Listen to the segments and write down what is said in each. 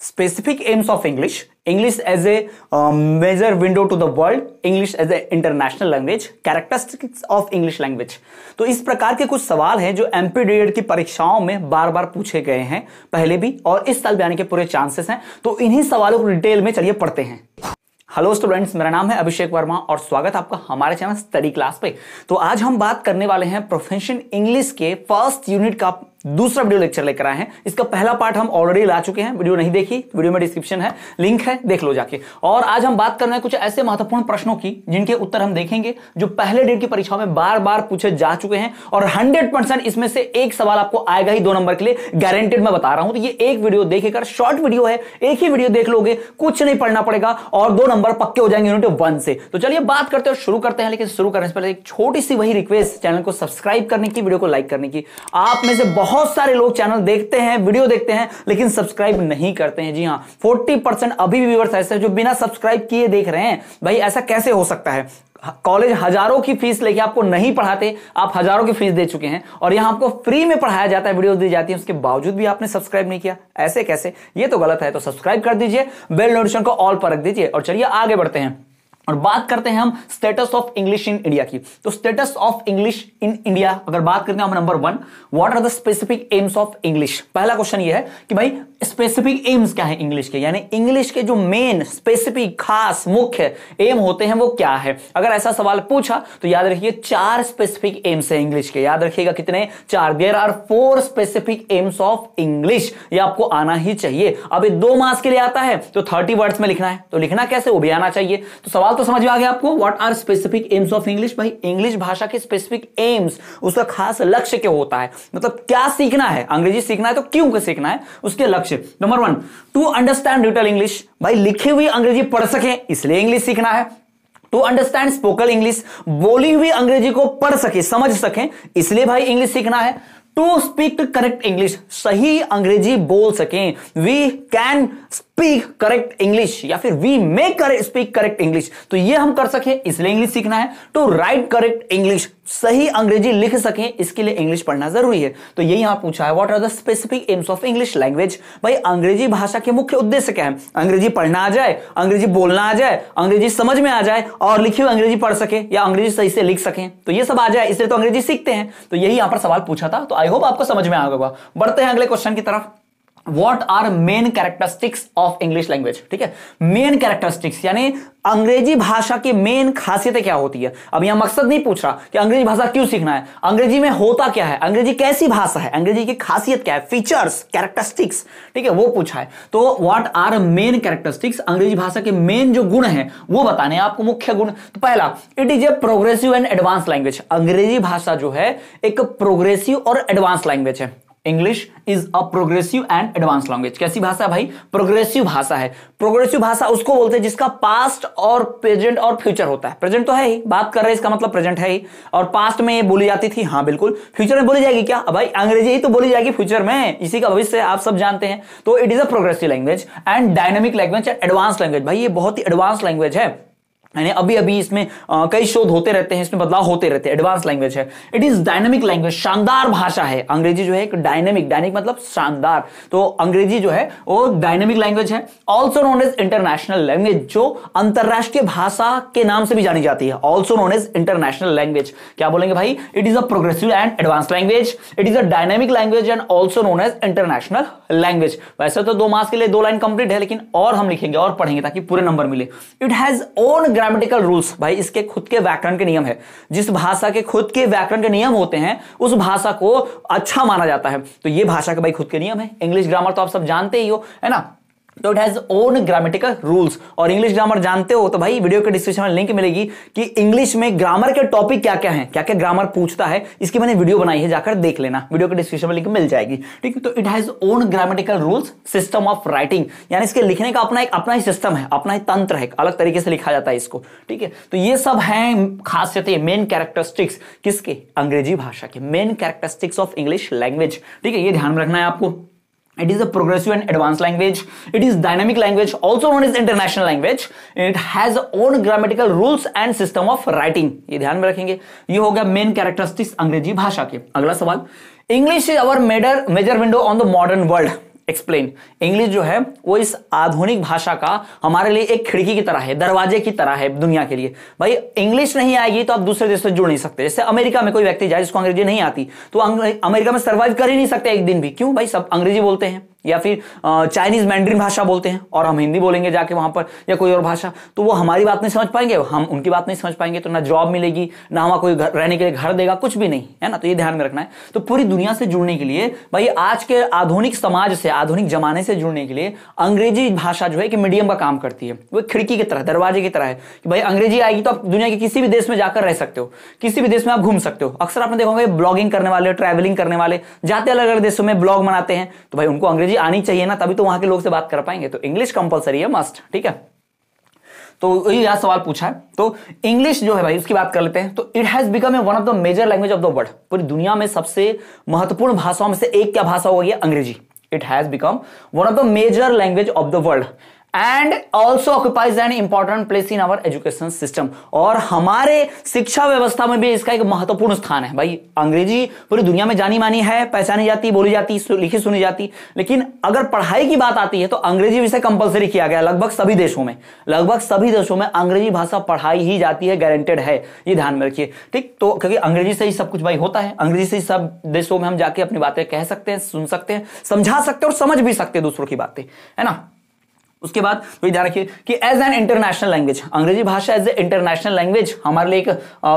Specific aims of English, English as a major window to the world, English as a international language, characteristics of English language। तो इस प्रकार के कुछ सवाल हैं जो एमपीडीएड की परीक्षाओं में बार बार पूछे गए हैं पहले भी, और इस साल भी आने के पूरे चांसेस हैं। तो इन्हीं सवालों को डिटेल में चलिए पढ़ते हैं। हेलो स्टूडेंट्स, मेरा नाम है अभिषेक वर्मा और स्वागत है आपका हमारे चैनल स्टडी क्लास पे। तो आज हम बात करने वाले हैं प्रोफेशनल इंग्लिश के फर्स्ट यूनिट का दूसरा वीडियो लेक्चर लेकर आए हैं। इसका पहला पार्ट हम ऑलरेडी ला चुके हैं, वीडियो नहीं देखी, वीडियो में डिस्क्रिप्शन है, लिंक है, देख लो जाके। और आज हम बात कर रहे हैं कुछ ऐसे महत्वपूर्ण प्रश्नों की जिनके उत्तर हम देखेंगे जो पहले डेट की परीक्षाओं में बार बार पूछे जा चुके हैं, और 100% इसमें से एक सवाल आपको आएगा ही 2 नंबर के लिए, गारंटेड मैं बता रहा हूं। तो ये एक वीडियो देखेकर, शॉर्ट वीडियो है, एक ही वीडियो देख लोगे, कुछ नहीं पढ़ना पड़ेगा और 2 नंबर पक्के हो जाएंगे यूनिट 1 से। तो चलिए बात करते हैं, शुरू करते हैं। लेकिन शुरू करने से पहले एक छोटी सी वही रिक्वेस्ट, चैनल को सब्सक्राइब करने की, वीडियो को लाइक करने की। आप में से बहुत सारे लोग चैनल देखते हैं, वीडियो देखते हैं, लेकिन सब्सक्राइब नहीं करते हैं। जी हां, 40% अभी भी व्यूअर्स ऐसे हैं जो बिना सब्सक्राइब किए देख रहे हैं। भाई ऐसा कैसे हो सकता है? कॉलेज हजारों की फीस लेके आपको नहीं पढ़ाते, आप हजारों की फीस दे चुके हैं, और यहां आपको फ्री में पढ़ाया जाता है, वीडियो दी जाती है, उसके बावजूद भी आपने सब्सक्राइब नहीं किया। ऐसे कैसे? ये तो गलत है। तो सब्सक्राइब कर दीजिए, बेल नोटिफिकेशन को ऑल पर रख दीजिए। और चलिए आगे बढ़ते हैं और बात करते हैं हम status of English in India की। तो status of English in India अगर बात करते हैं हम, number 1, what are the specific aims of English. पहला क्वेश्चन ये है कि भाई स्पेसिफिक एम्स क्या है इंग्लिश के, यानी इंग्लिश के जो मेन स्पेसिफिक खास मुख्य एम होते हैं वो क्या है। अगर ऐसा सवाल पूछा तो याद रखिए 4 स्पेसिफिक एम्स है इंग्लिश के। याद रखिएगा कितने? 4। There are 4 specific aims of English. ये आपको आना ही चाहिए। अब ये 2 मार्क्स के लिए आता है तो 30 वर्ड्स में लिखना है, तो लिखना कैसे वो भी आना चाहिए। तो सवाल तो समझ में आ गया आपको, what are specific aims of English. भाई इंग्लिश भाषा के स्पेसिफिक एम्स, उसका खास लक्ष्य क्या होता है, मतलब क्या सीखना है। अंग्रेजी सीखना है तो क्यों सीखना है, उसके लक्ष्य। Number 1, to understand written English. भाई लिखी हुई अंग्रेजी पढ़ सके इसलिए इंग्लिश सीखना है। टू अंडरस्टैंड स्पोकन इंग्लिश, बोली हुई अंग्रेजी को पढ़ सके, समझ सके, इसलिए भाई इंग्लिश सीखना है। टू स्पीक करेक्ट इंग्लिश, सही अंग्रेजी बोल सकें, we can speak correct English, या फिर we may speak correct English, तो ये हम कर सके इसलिए इंग्लिश सीखना है। टू राइट करेक्ट इंग्लिश, सही अंग्रेजी लिख सकें इसके लिए इंग्लिश पढ़ना जरूरी है। तो यही यहां पूछा है, what are the specific aims of English language. भाई अंग्रेजी भाषा के मुख्य उद्देश्य क्या है? अंग्रेजी पढ़ना आ जाए, अंग्रेजी बोलना आ जाए, अंग्रेजी समझ में आ जाए, और लिखी हुई अंग्रेजी पढ़ सके या अंग्रेजी सही से लिख सकें, तो ये सब आ जाए, इसलिए तो अंग्रेजी सीखते हैं। तो यही यहां पर सवाल पूछा था। तो आई होप आपको समझ में आ गया। बढ़ते हैं अगले क्वेश्चन की तरफ। What are main characteristics of English language? ठीक है, मेन कैरेक्टरिस्टिक्स यानी अंग्रेजी भाषा की मेन खासियतें क्या होती है। अब यहां मकसद नहीं पूछ रहा कि अंग्रेजी भाषा क्यों सीखना है, अंग्रेजी में होता क्या है, अंग्रेजी कैसी भाषा है, अंग्रेजी की खासियत क्या है, फीचर्स, कैरेक्टरिस्टिक्स, ठीक है, वो पूछा है। तो व्हाट आर मेन कैरेक्टरिस्टिक्स, अंग्रेजी भाषा के मेन जो गुण हैं वो बताने हैं आपको, मुख्य गुण। तो पहला, it is a progressive and advance language. अंग्रेजी भाषा जो है एक प्रोग्रेसिव और एडवांस लैंग्वेज है। English is a progressive and advance language. कैसी भाषा है भाई? प्रोग्रेसिव भाषा है। प्रोग्रेसिव भाषा उसको बोलते हैं जिसका पास्ट और प्रेजेंट और फ्यूचर होता है। प्रेजेंट तो है ही, बात कर रहे हैं, इसका मतलब प्रेजेंट है ही, और पास्ट में ये बोली जाती थी, हाँ बिल्कुल। फ्यूचर में बोली जाएगी क्या? भाई अंग्रेजी ही तो बोली जाएगी फ्यूचर में, इसी का भविष्य आप सब जानते हैं। तो it is a progressive language and dynamic language and advance language. भाई ये बहुत ही एडवांस लैंग्वेज है, यानी अभी अभी इसमें कई शोध होते रहते हैं, इसमें बदलाव होते रहते हैं, एडवांस लैंग्वेज है। इट इज डायनेमिक लैंग्वेज, शानदार भाषा है। अंग्रेजी जो है एक डायनेमिक, डायनेमिक मतलब शानदार, तो अंग्रेजी जो है वो डायनेमिक लैंग्वेज है। Also known as international language, जो अंतरराष्ट्रीय भाषा के नाम से भी जानी जाती है। Also known as international language. क्या बोलेंगे भाई? It is a progressive and advance language, it is a dynamic language and also known as international language. वैसे तो 2 मार्क्स के लिए 2 लाइन कंप्लीट है, लेकिन और हम लिखेंगे और पढ़ेंगे ताकि पूरे नंबर मिले। It has own grammatical rules. भाई इसके खुद के व्याकरण के नियम है। जिस भाषा के खुद के व्याकरण के नियम होते हैं उस भाषा को अच्छा माना जाता है। तो ये भाषा के भाई खुद के नियम है। इंग्लिश ग्रामर तो आप सब जानते ही हो, है ना। तो it has own grammatical rules. और इंग्लिश ग्रामर जानते हो तो भाई वीडियो के डिस्क्रिप्शन में लिंक मिलेगी कि इंग्लिश में ग्रामर के टॉपिक क्या क्या हैं, क्या क्या ग्रामर पूछता है, इसकी मैंने वीडियो बनाई है, जाकर देख लेना, वीडियो के डिस्क्रिप्शन में लिंक मिल जाएगी। ठीक है, तो it has own grammatical rules, system of writing, यानी इसके लिखने का अपना ही सिस्टम है, अपना ही तंत्र है, अलग तरीके से लिखा जाता है इसको। ठीक है, तो ये सब हैं खासियतें, मेन कैरेक्टरिस्टिक्स किसके? अंग्रेजी भाषा के, main characteristics of English language. ठीक है, ये ध्यान में रखना है आपको। It is a progressive and advanced language. It is dynamic language, also known as international language. It has own grammatical rules and system of writing. ये ध्यान में रखेंगे। ये हो गया मेन कैरेक्टरिस्टिक्स अंग्रेजी भाषा के। अगला सवाल, English is our major window on the modern world. Explain. English जो है वो इस आधुनिक भाषा का हमारे लिए एक खिड़की की तरह है, दरवाजे की तरह है दुनिया के लिए। भाई इंग्लिश नहीं आएगी तो आप दूसरे देश से जुड़ नहीं सकते। जैसे अमेरिका में कोई व्यक्ति जाए जिसको अंग्रेजी नहीं आती तो अमेरिका में सर्वाइव कर ही नहीं सकते एक दिन भी। क्यों? भाई सब अंग्रेजी बोलते हैं या फिर चाइनीज मैंड्रिन भाषा बोलते हैं और हम हिंदी बोलेंगे जाके वहां पर या कोई और भाषा, तो वो हमारी बात नहीं समझ पाएंगे, हम उनकी बात नहीं समझ पाएंगे, तो ना जॉब मिलेगी, ना हमारा कोई रहने के लिए घर देगा, कुछ भी नहीं है ना। तो ये ध्यान में रखना है। तो पूरी दुनिया से जुड़ने के लिए भाई आज के आधुनिक समाज से, आधुनिक जमाने से जुड़ने के लिए अंग्रेजी भाषा जो है कि मीडियम का काम करती है। वो खिड़की की तरह, दरवाजे की तरह है कि भाई अंग्रेजी आएगी तो आप दुनिया के किसी भी देश में जाकर रह सकते हो, किसी भी देश में आप घूम सकते हो। अक्सर आपने देखा होगा ब्लॉगिंग करने वाले, ट्रैवलिंग करने वाले जाते अलग अलग देशों में ब्लॉग बनाते हैं, तो भाई उनको अंग्रेजी आनी चाहिए ना, तभी तो वहां के लोग से बात कर पाएंगे। तो इंग्लिश कंपलसरी है, मस्ट। ठीक है, तो यह सवाल पूछा है। तो इंग्लिश जो है भाई उसकी बात कर लेते हैं। तो it has become a one of the major language of the world. पूरी दुनिया में सबसे महत्वपूर्ण भाषाओं में से एक क्या भाषा होगी? अंग्रेजी। It has become one of the major language of the world and also occupies an important place in our education system. और हमारे शिक्षा व्यवस्था में भी इसका एक महत्वपूर्ण स्थान है। भाई अंग्रेजी पूरी दुनिया में जानी मानी है, पहचानी जाती, बोली जाती, लिखी सुनी जाती, लेकिन अगर पढ़ाई की बात आती है तो अंग्रेजी विषय कंपलसरी किया गया लगभग सभी देशों में। लगभग सभी देशों में अंग्रेजी भाषा पढ़ाई ही जाती है, गारंटेड है, ये ध्यान में रखिए। ठीक, तो क्योंकि अंग्रेजी से ही सब कुछ भाई होता है, अंग्रेजी से ही सब देशों में हम जाके अपनी बातें कह सकते हैं, सुन सकते हैं, समझा सकते हैं और समझ भी सकते हैं दूसरों की बातें, है ना। उसके बाद तो ध्यान रखिए कि एज एन इंटरनेशनल लैंग्वेज, अंग्रेजी भाषा एज ए इंटरनेशनल लैंग्वेज हमारे लिए एक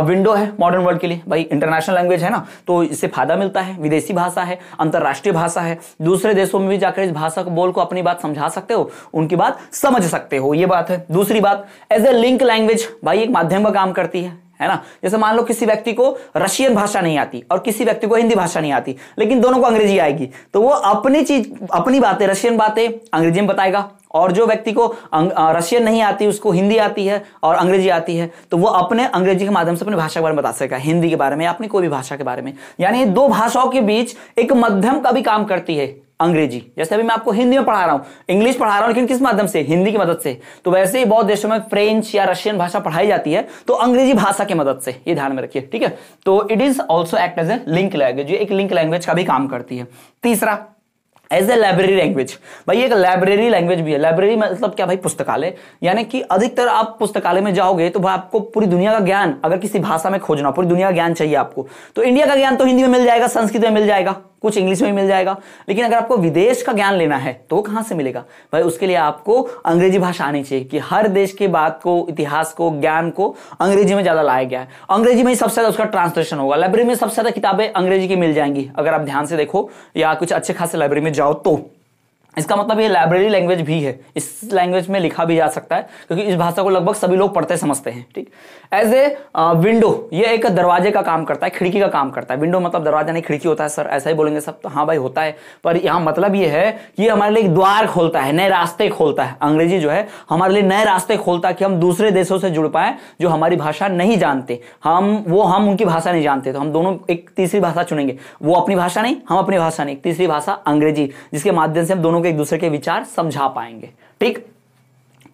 विंडो है मॉडर्न वर्ल्ड के लिए। भाई इंटरनेशनल लैंग्वेज है ना, तो इससे फायदा मिलता है, विदेशी भाषा है, अंतरराष्ट्रीय भाषा है, दूसरे देशों में भी जाकर इस भाषा को बोल को अपनी बात समझा सकते हो, उनकी बात समझ सकते हो, ये बात है। दूसरी बात, एज ए लिंक लैंग्वेज, भाई एक माध्यम का काम करती है ना। जैसे मान लो किसी व्यक्ति को रशियन भाषा नहीं आती और किसी व्यक्ति को हिंदी भाषा नहीं आती, लेकिन दोनों को अंग्रेजी आएगी, तो वो अपनी चीज, अपनी बातें, रशियन बातें अंग्रेजी में बताएगा, और जो व्यक्ति को रशियन नहीं आती उसको हिंदी आती है और अंग्रेजी आती है, तो वो अपने अंग्रेजी के माध्यम से अपनी भाषा के बारे में बता सकेगा, हिंदी के बारे में या अपनी कोई भी भाषा के बारे में। यानी दो भाषाओं के बीच एक मध्यम का भी काम करती है अंग्रेजी। जैसे अभी मैं आपको हिंदी में पढ़ा रहा हूं, इंग्लिश पढ़ा रहा हूं, लेकिन किस माध्यम से? हिंदी की मदद से। तो वैसे ही बहुत देशों में फ्रेंच या रशियन भाषा पढ़ाई जाती है तो अंग्रेजी भाषा की मदद से, ये ध्यान में रखिए। ठीक है, तो it is also act as a link language, एक लिंक लैंग्वेज का भी काम करती है। तीसरा, एज ए लाइब्रेरी लैंग्वेज, भाई एक लाइब्रेरी लैंग्वेज भी है। लाइब्रेरी मतलब क्या भाई? पुस्तकालय। यानी कि अधिकतर आप पुस्तकालय में जाओगे तो भाई आपको पूरी दुनिया का ज्ञान, अगर किसी भाषा में खोजना, पूरी दुनिया का ज्ञान चाहिए आपको, तो इंडिया का ज्ञान तो हिंदी में मिल जाएगा, संस्कृत में मिल जाएगा, कुछ इंग्लिश में भी मिल जाएगा, लेकिन अगर आपको विदेश का ज्ञान लेना है तो कहां से मिलेगा? भाई उसके लिए आपको अंग्रेजी भाषा आनी चाहिए कि हर देश के बात को, इतिहास को, ज्ञान को अंग्रेजी में ज्यादा लाया गया है। अंग्रेजी में ही सबसे ज्यादा उसका ट्रांसलेशन होगा। लाइब्रेरी में सबसे ज्यादा किताबें अंग्रेजी की मिल जाएंगी, अगर आप ध्यान से देखो या कुछ अच्छे खासे लाइब्रेरी में जाओ तो। इसका मतलब ये लाइब्रेरी लैंग्वेज भी है, इस लैंग्वेज में लिखा भी जा सकता है क्योंकि इस भाषा को लगभग सभी लोग पढ़ते समझते हैं। ठीक, एज ए विंडो, ये एक दरवाजे का काम करता है, खिड़की का काम करता है। विंडो मतलब दरवाजा नहीं खिड़की होता है सर, ऐसा ही बोलेंगे सब तो हाँ भाई होता है, पर यहाँ मतलब ये है कि हमारे लिए एक द्वार खोलता है, नए रास्ते खोलता है। अंग्रेजी जो है हमारे लिए नए रास्ते खोलता है कि हम दूसरे देशों से जुड़ पाए जो हमारी भाषा नहीं जानते, हम उनकी भाषा नहीं जानते, तो हम दोनों एक तीसरी भाषा चुनेंगे, वो अपनी भाषा नहीं, हम अपनी भाषा नहीं, एक तीसरी भाषा अंग्रेजी, जिसके माध्यम से हम दोनों एक दूसरे के विचार समझा पाएंगे। ठीक,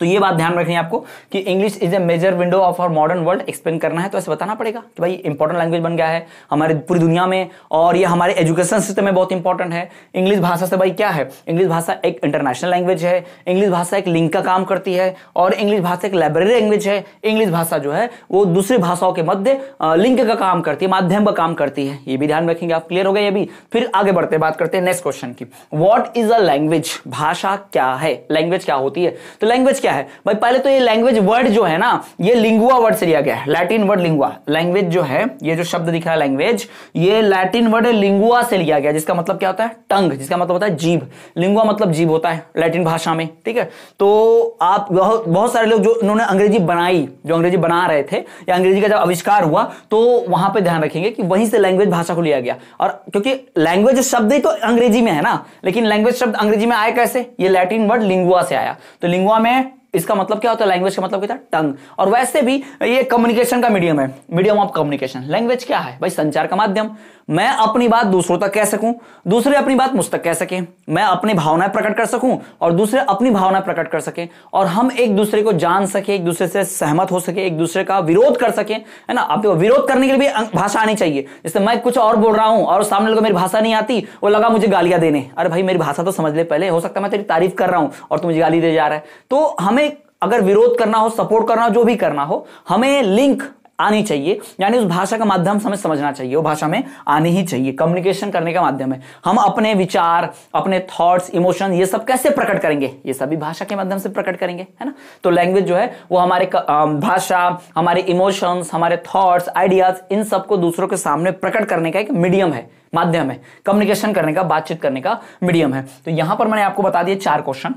तो ये बात ध्यान रखनी है आपको कि English is a major window of our modern world. Explain करना है तो ऐसे बताना पड़ेगा कि भाई इंपॉर्टेंट लैंग्वेज बन गया है हमारी पूरी दुनिया में, और ये हमारे एजुकेशन सिस्टम में बहुत इंपॉर्टेंट है। इंग्लिश भाषा से भाई क्या है? इंग्लिश भाषा एक इंटरनेशनल लैंग्वेज है, इंग्लिश भाषा एक लिंक का काम करती है, और इंग्लिश भाषा एक लाइब्रेरी लैंग्वेज है। इंग्लिश भाषा जो है वो दूसरी भाषाओं के मध्य लिंक का काम करती है, माध्यम का काम करती है। ये भी ध्यान रखेंगे आप। क्लियर हो गया ये भी? फिर आगे बढ़ते बात करते हैं नेक्स्ट क्वेश्चन की। What is a language? भाषा क्या है? लैंग्वेज क्या होती है? तो लैंग्वेज क्या है भाई? पहले तो ये लैंग्वेज वर्ड जो है ना, ये लिंगुआ वर्ड से लिया गया है, लैटिन वर्ड लिंगुआ। लैंग्वेज जो है, ये जो शब्द दिख रहा है लैंग्वेज, ये लैटिन वर्ड लिंगुआ से लिया गया, जिसका मतलब क्या होता है? टंग, जिसका मतलब होता है जीभ। लिंगुआ मतलब जीभ होता है लैटिन भाषा में। ठीक है, तो आप बहुत सारे लोग जो इन्होंने अंग्रेजी बनाई, जो अंग्रेजी बना रहे थे, या अंग्रेजी का जब आविष्कार हुआ तो वहां पे ध्यान रखेंगे कि वहीं से लैंग्वेज भाषा को लिया गया। और क्योंकि लैंग्वेज शब्द ही तो अंग्रेजी में है ना, लेकिन लैंग्वेज शब्द अंग्रेजी में आया कैसे? ये लैटिन वर्ड लिंगुआ से आया। तो लिंगुआ में इसका मतलब क्या होता है? लैंग्वेज का मतलब क्या था? टंग। और वैसे भी ये कम्युनिकेशन का मीडियम है, मीडियम ऑफ कम्युनिकेशन। लैंग्वेज क्या है भाई? संचार का माध्यम। मैं अपनी बात दूसरों तक कह सकूं, दूसरे अपनी बात मुझ तक कह सकें, मैं अपनी भावनाएं प्रकट कर सकूं और दूसरे अपनी भावनाएं प्रकट कर सकें, और हम एक दूसरे को जान सके, एक दूसरे से सहमत हो सके, एक दूसरे का विरोध कर सके, है ना। अब विरोध करने के लिए भी भाषा आनी चाहिए। जैसे मैं कुछ और बोल रहा हूं और सामने लोगों को मेरी भाषा नहीं आती, वो लगा मुझे गालियां देने, अरे भाई मेरी भाषा तो समझ ले पहले, हो सकता है मैं तेरी तारीफ कर रहा हूं और तू मुझे गाली दे जा रहा है। तो हमें अगर विरोध करना हो, सपोर्ट करना हो, जो भी करना हो, हमें लिंक आनी चाहिए, यानी उस भाषा का माध्यम हमें समझना चाहिए, वो भाषा में आनी ही चाहिए। कम्युनिकेशन करने का माध्यम है। हम अपने विचार, अपने थॉट्स, इमोशन, ये सब कैसे प्रकट करेंगे? ये सभी भाषा के माध्यम से प्रकट करेंगे, है ना। तो लैंग्वेज जो है वो हमारे भाषा, हमारे इमोशंस, हमारे थॉट्स, आइडियाज, इन सबको दूसरों के सामने प्रकट करने का एक मीडियम है, माध्यम है, कम्युनिकेशन करने का, बातचीत करने का मीडियम है। तो यहां पर मैंने आपको बता दिए 4 क्वेश्चन,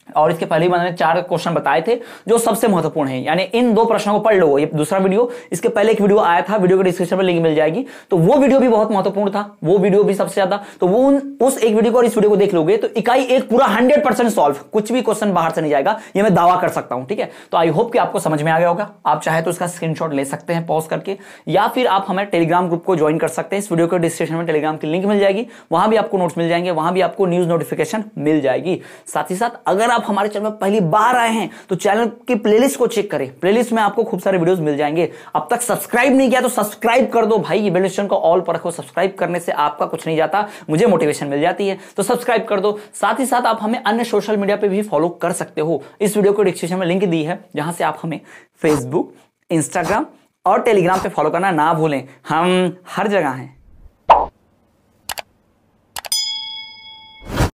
और इसके पहले मैंने 4 क्वेश्चन बताए थे जो सबसे महत्वपूर्ण है। यानी इन 2 प्रश्नों को पढ़ लो। ये दूसरा वीडियो, इसके पहले एक वीडियो आया था, वीडियो के डिस्क्रिप्शन में लिंक मिल जाएगी, तो वो वीडियो भी बहुत महत्वपूर्ण था, वो वीडियो भी सबसे ज्यादा। तो वो उस एक वीडियो को और इस वीडियो को देख लोगे तो इकाई 1 पूरा 100% सॉल्व, कुछ भी क्वेश्चन बाहर से नहीं जाएगा, ये मैं दावा कर सकता हूं, ठीक है। तो आई होप कि आपको समझ में आ गया होगा। आप चाहे तो इसका स्क्रीनशॉट ले सकते हैं पॉज करके, या फिर आप हमारे टेलीग्राम ग्रुप को ज्वाइन कर सकते हैं। इस वीडियो के डिस्क्रिप्शन में टेलीग्राम की लिंक मिल जाएगी, वहां भी आपको नोट्स मिल जाएंगे, वहां भी आपको न्यूज नोटिफिकेशन मिल जाएगी। साथ ही साथ अगर आप हमारे चैनल में पहली बार आए हैं तो चैनल की प्लेलिस्ट को चेक करें, प्लेलिस्ट में आपको खूब सारे वीडियोस मिल जाएंगे। अब तक सब्सक्राइब नहीं किया तो सब्सक्राइब कर दो भाई, ये बेल आइकन को ऑल पर रखो। सब्सक्राइब करने से आपका कुछ नहीं जाता, मुझे मोटिवेशन मिल जाती है, तो सब्सक्राइब कर दो। साथ ही साथ आप हमें अन्य सोशल मीडिया पे भी फॉलो कर सकते हो। इस वीडियो को डिस्क्रिप्शन में लिंक दी है, जहां से आप हमें फेसबुक, इंस्टाग्राम और टेलीग्राम पे फॉलो करना ना भूलें, हम हर जगह हैं।